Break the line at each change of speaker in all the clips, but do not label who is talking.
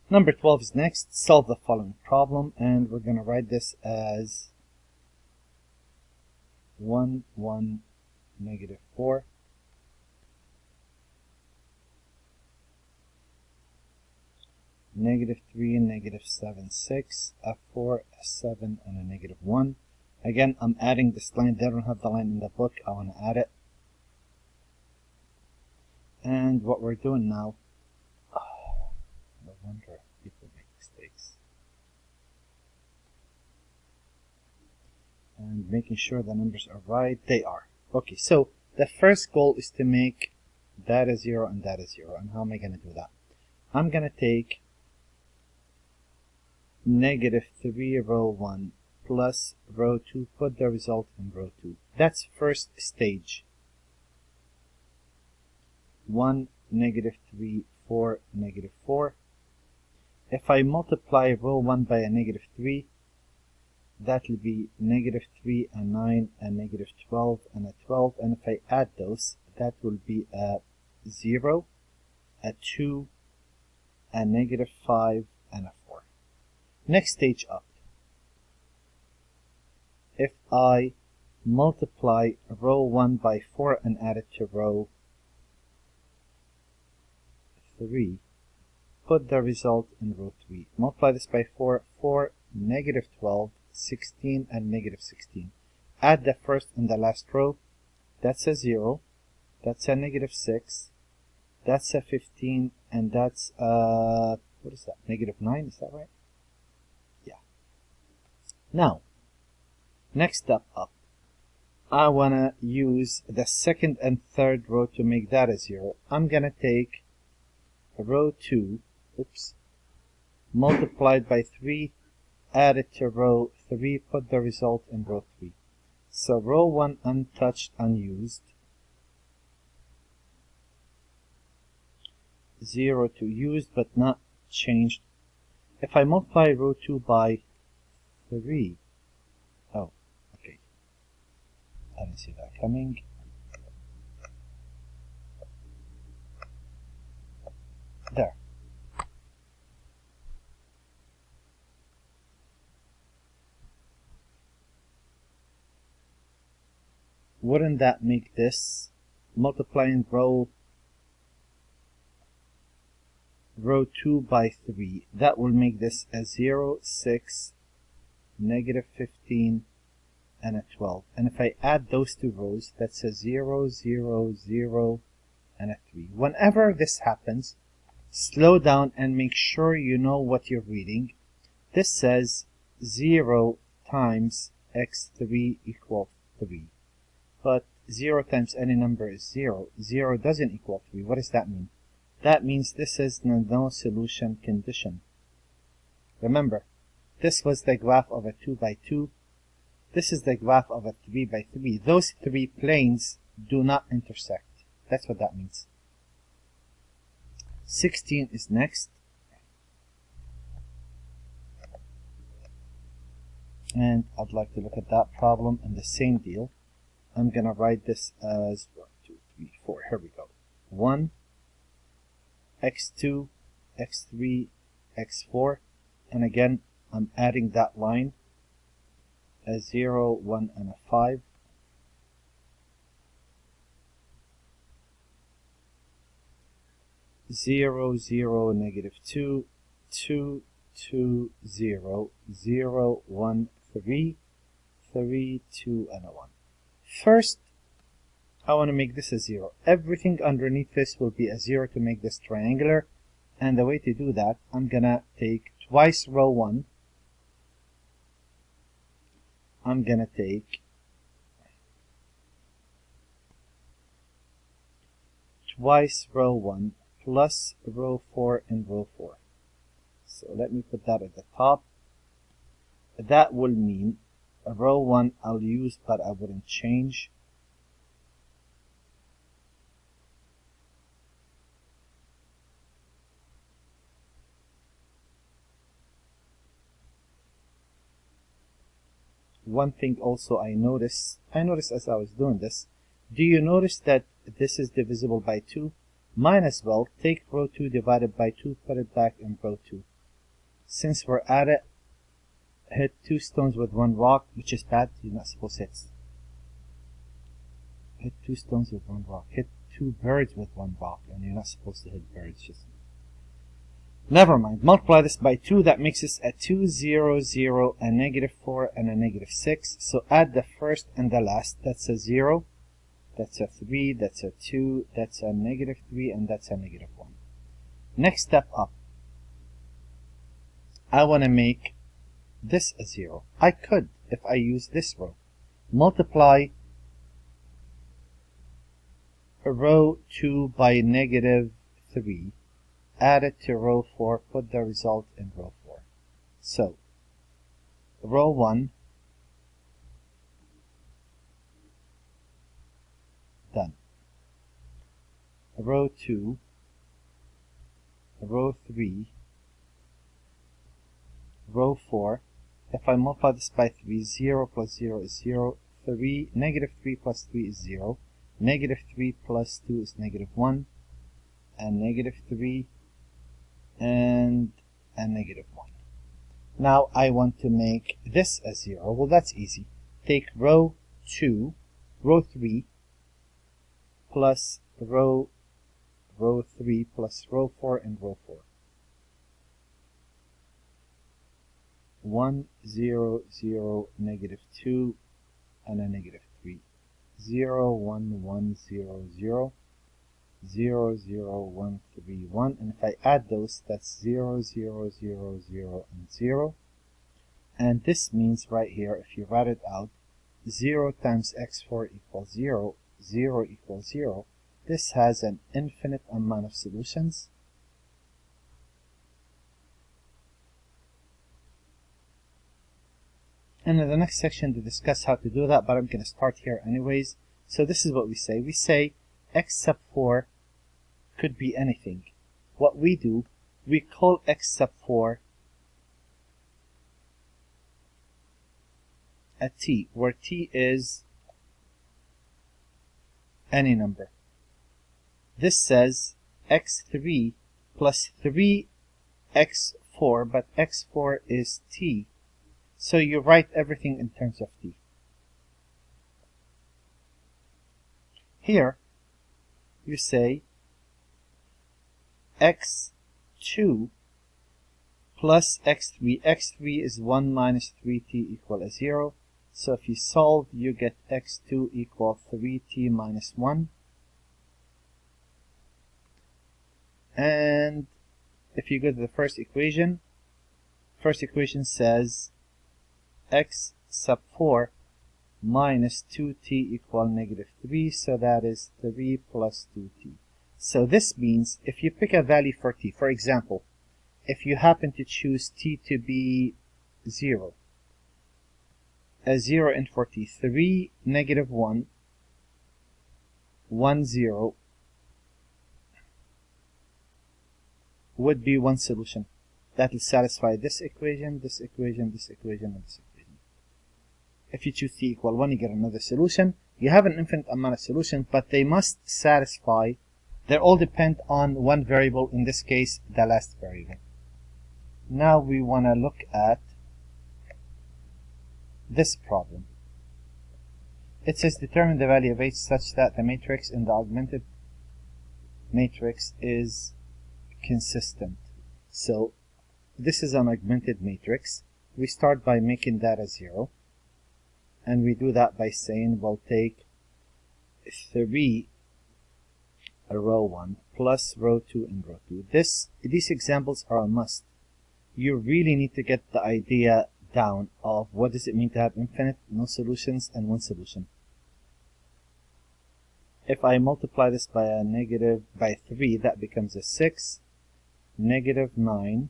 Number 12 is next. Solve the following problem, and we're going to write this as 1, 1, negative 4. Negative 3, negative 7, 6, a 4, a 7, and a negative 1. Again, I'm adding this line. They don't have the line in the book. I want to add it. And what we're doing now, no wonder people make mistakes. And making sure the numbers are right. They are. Okay, so the first goal is to make that a 0 and that a 0. And how am I going to do that? I'm going to take negative 3 row 1 plus row 2, put the result in row 2. That's first stage. 1, negative 3, 4, negative 4. If I multiply row 1 by a negative 3, that will be negative 3, a 9, a negative 12, and a 12. And if I add those, that will be a 0, a 2, a negative 5, and a 4. Next stage up. If I multiply row 1 by 4 and add it to row 3, put the result in row 3. Multiply this by 4, 4, negative 12, 16, and negative 16. Add the first and the last row. That's a 0. That's a negative 6. That's a 15. And that's what is that? Negative 9, is that right? Yeah. Now, next step up. I want to use the second and third row to make that a 0. I'm going to take row 2, multiplied by 3, add it to row 3, put the result in row 3. So row 1 untouched, unused. 0 to used but not changed. If I multiply row 2 by 3, oh, okay, I didn't see that coming. There. Wouldn't that make this multiplying row 2 by 3? That will make this a 0, 6, negative 15, and a 12. And if I add those two rows, that's a 0, 0, 0, and a 3. Whenever this happens, slow down and make sure you know what you're reading. This says 0 times x3 equals 3. But 0 times any number is 0. 0 doesn't equal 3. What does that mean? That means this is the no solution condition. Remember, this was the graph of a 2 by 2. This is the graph of a 3 by 3. Those three planes do not intersect. That's what that means. 16 is next. And I'd like to look at that problem and the same deal. I'm going to write this as 1, 2, 3, 4. Here we go. 1, x2, x3, x4. And again, I'm adding that line. A 0, 1, and a 5. Zero, 0, negative 2, 2, 2, 0, 0, 1, 3, 3, 2, and a 1. First, I want to make this a 0. Everything underneath this will be a 0 to make this triangular. And the way to do that, I'm going to take twice row 1. I'm going to take twice row 1 plus row 4 and row 4. So let me put that at the top. That will mean row 1 I'll use, but I wouldn't change. One thing also I noticed as I was doing this, do you notice that this is divisible by 2? Might as well take row 2 divided by 2, put it back in row 2. Since we're at it, hit 2 stones with 1 rock, which is bad. You're not supposed to hit 2 stones with 1 rock. Hit 2 birds with 1 rock, and you're not supposed to hit birds. Just never mind. Multiply this by 2. That makes us a 2, 0, 0, a negative 4, and a negative 6. So add the first and the last. That's a 0. That's a 3. That's a 2. That's a negative 3, and that's a negative 1. Next step up. I want to make this a 0. I could if I use this row. Multiply row 2 by negative 3. Add it to row 4. Put the result in row 4. So, row 1, done. Row 2, row 3, row 4. If I multiply this by 3, 0 plus 0 is 0. 3, negative 3 plus 3 is 0. Negative 3 plus 2 is negative 1. And negative 3 and a negative 1. Now I want to make this a 0. Well, that's easy. Take row 2, row 3, plus row 3 plus row 4 and row 4. 1, 0, 0, negative 2, and a negative 3. 0, 1, 1, 0, 0, 0, 0, 1, 3, 1. And if I add those, that's 0, 0, 0, 0, and 0. And this means right here, if you write it out, 0 times x4 equals 0, 0 equals 0. This has an infinite amount of solutions. And in the next section to discuss how to do that, but I'm going to start here anyways. So this is what we say. We say x sub 4 could be anything. What we do, we call x sub 4 a t, where t is any number. This says x3 plus 3x4, but x4 is t. So you write everything in terms of t. Here, you say x2 plus x3. x3 is 1 minus 3t equal a 0. So if you solve, you get x2 equal 3t minus 1. And if you go to the first equation says x sub 4 minus 2t equal negative 3, so that is 3 plus 2t. So this means if you pick a value for t, for example, if you happen to choose t to be 0, a 0 in for t, 3, negative 1, 1, 0 would be one solution. That will satisfy this equation, this equation, this equation, and this equation. If you choose t equal 1, you get another solution. You have an infinite amount of solutions, but they must satisfy. They all depend on one variable, in this case, the last variable. Now we want to look at this problem. It says determine the value of h such that the matrix in the augmented matrix is consistent. So this is an augmented matrix. We start by making that a 0. And we do that by saying we'll take 3 row 1 plus row 2 and row 2. These examples are a must. You really need to get the idea down of what does it mean to have infinite, no solutions, and one solution. If I multiply this by a negative, by 3, that becomes a 6, negative 9,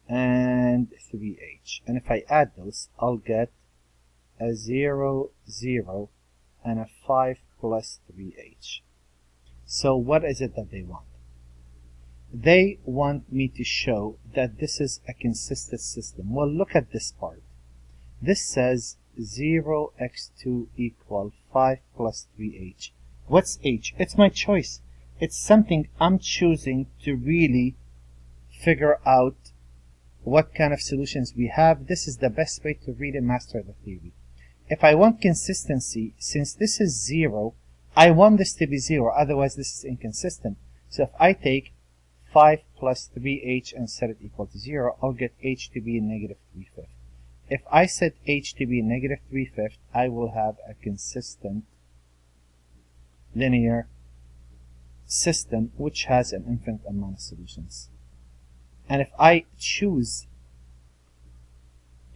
and 3h. And if I add those, I'll get a 0, 0, and a 5 plus 3h. So what is it that they want? They want me to show that this is a consistent system. Well, look at this part. This says 0x2 equal 5 plus 3h. What's h? It's my choice. It's something I'm choosing to really figure out what kind of solutions we have. This is the best way to really master the theory. If I want consistency, since this is 0, I want this to be 0, otherwise this is inconsistent. So if I take 5 plus 3h and set it equal to 0, I'll get h to be negative 3/5. If I set h to be negative 3/5, I will have a consistent linear system which has an infinite amount of solutions. And if I choose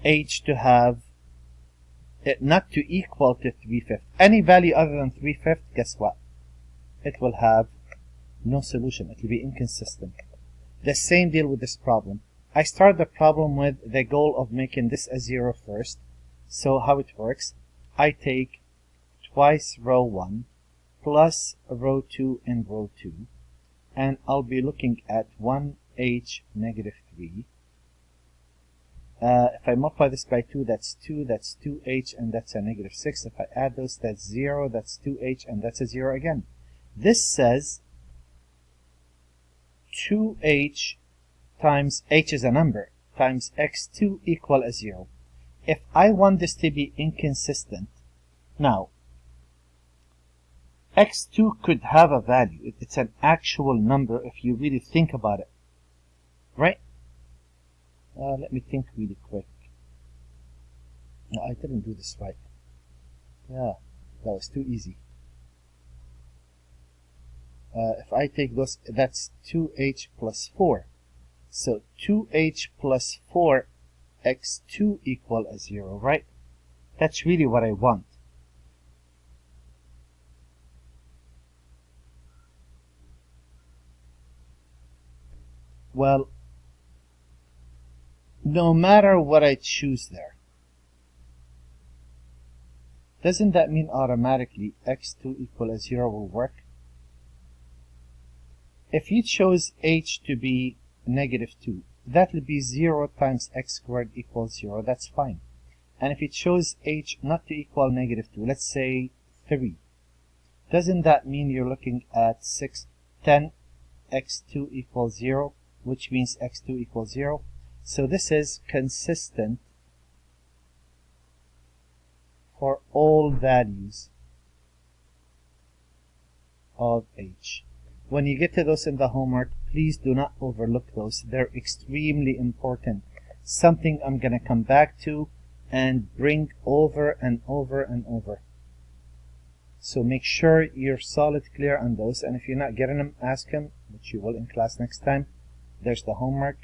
h to have it not to equal to 3/5, any value other than 3/5, guess what? It will have no solution. It will be inconsistent. The same deal with this problem. I start the problem with the goal of making this a 0 first. So how it works, I take twice row 1 plus row 2 in row 2, and I'll be looking at 1h negative 3. If I multiply this by 2, that's 2, that's 2h, and that's a negative 6. If I add those, that's 0, that's 2h, and that's a 0 again. This says 2h times h is a number, times x2 equal a 0. If I want this to be inconsistent, now, x2 could have a value. It's an actual number if you really think about it, right? Let me think really quick. No, I didn't do this right. Yeah, that was too easy. If I take those, that's 2h plus 4. So 2h plus 4 x2 equal a 0, right? That's really what I want. Well, no matter what I choose there, doesn't that mean automatically x2 equal a 0 will work? If you chose h to be negative 2, that will be 0 times x squared equals 0. That's fine. And if you chose h not to equal negative 2, let's say 3, doesn't that mean you're looking at 10 x2 equals 0, which means x2 equals 0? So this is consistent for all values of h. When you get to those in the homework, please do not overlook those. They're extremely important. Something I'm going to come back to and bring over and over and over. So make sure you're solid clear on those. And if you're not getting them, ask him, which you will in class next time. There's the homework.